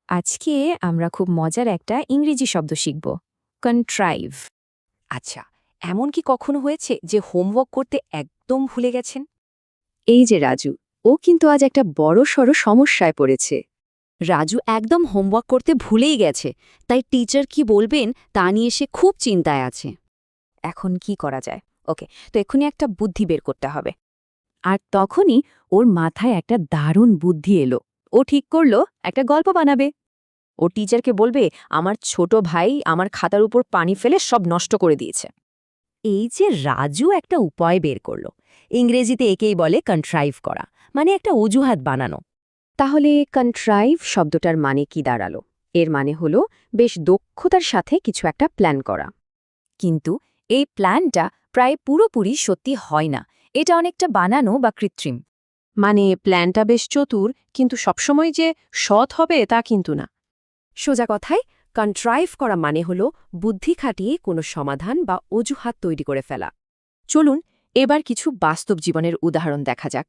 আজকে আমরা খুব মজার একটা ইংরেজি শব্দ শিখব কন্ট্রাইভ। আচ্ছা, এমন কি কখনো হয়েছে যে হোমওয়ার্ক করতে একদম ভুলে গেছেন? এই যে রাজু, ও কিন্তু আজ একটা বড়সড় সমস্যায় পড়েছে। রাজু একদম হোমওয়ার্ক করতে ভুলেই গেছে, তাই টিচার কি বলবেন তা নিয়ে সে খুব চিন্তায় আছে। এখন কি করা যায়? ওকে, তো এক্ষুনি একটা বুদ্ধি বের করতে হবে। আর তখনই ওর মাথায় একটা দারুণ বুদ্ধি এলো। ও ঠিক করলো একটা গল্প বানাবে। ও টিচারকে বলবে, আমার ছোট ভাই আমার খাতার উপর পানি ফেলে সব নষ্ট করে দিয়েছে। এই যে রাজু একটা উপায় বের করলো। ইংরেজিতে একেই বলে কন্ট্রাইভ করা, মানে একটা অজুহাত বানানো। তাহলে কন্ট্রাইভ শব্দটার মানে কি দাঁড়ালো? এর মানে হলো বেশ দক্ষতার সাথে কিছু একটা প্ল্যান করা। কিন্তু এই প্ল্যানটা প্রায় পুরোপুরি সত্যি হয় না। এটা অনেকটা বানানো বা কৃত্রিম। মানে প্ল্যানটা বেশ চতুর, কিন্তু সবসময় যে সৎ হবে তা কিন্তু না। সোজা কথায় কন্ট্রাইভ করা মানে হলো বুদ্ধি খাটিয়ে কোনো সমাধান বা অজুহাত তৈরি করে ফেলা। চলুন এবার কিছু বাস্তব জীবনের উদাহরণ দেখা যাক।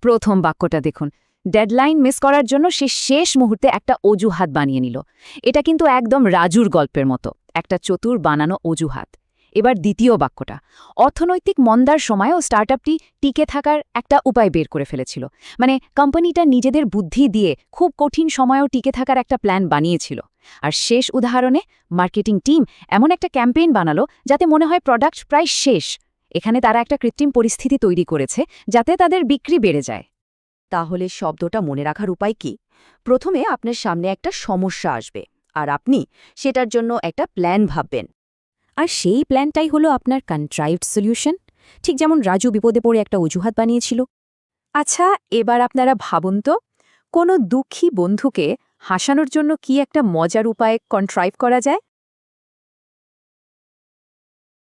প্রথম বাক্যটা দেখুন, ডেডলাইন মিস করার জন্য সে শেষ মুহূর্তে একটা অজুহাত বানিয়ে নিল। এটা কিন্তু একদম রাজুর গল্পের মতো একটা চতুর বানানো অজুহাত। এবার দ্বিতীয় বাক্যটা, অর্থনৈতিক মন্দার সময়ও স্টার্টআপটি টিকে থাকার একটা উপায় বের করে ফেলেছিল। মানে কোম্পানিটা নিজেদের বুদ্ধি দিয়ে খুব কঠিন সময়েও টিকে থাকার একটা প্ল্যান বানিয়েছিল। আর শেষ উদাহরণে মার্কেটিং টিম এমন একটা ক্যাম্পেইন বানালো যাতে মনে হয় প্রোডাক্ট প্রায় শেষ। এখানে তারা একটা কৃত্রিম পরিস্থিতি তৈরি করেছে যাতে তাদের বিক্রি বেড়ে যায়। তাহলে শব্দটা মনে রাখার উপায় কি? প্রথমে আপনার সামনে একটা সমস্যা আসবে, আর আপনি সেটার জন্য একটা প্ল্যান ভাববেন। আর সেই প্ল্যানটাই হলো আপনার কন্ট্রাইভড সলিউশন, ঠিক যেমন রাজু বিপদে পড়ে একটা অজুহাত বানিয়েছিল। আচ্ছা, এবার আপনারা ভাবুন তো, কোনো দুঃখী বন্ধুকে হাসানোর জন্য কি একটা মজার উপায়ে কন্ট্রাইভ করা যায়?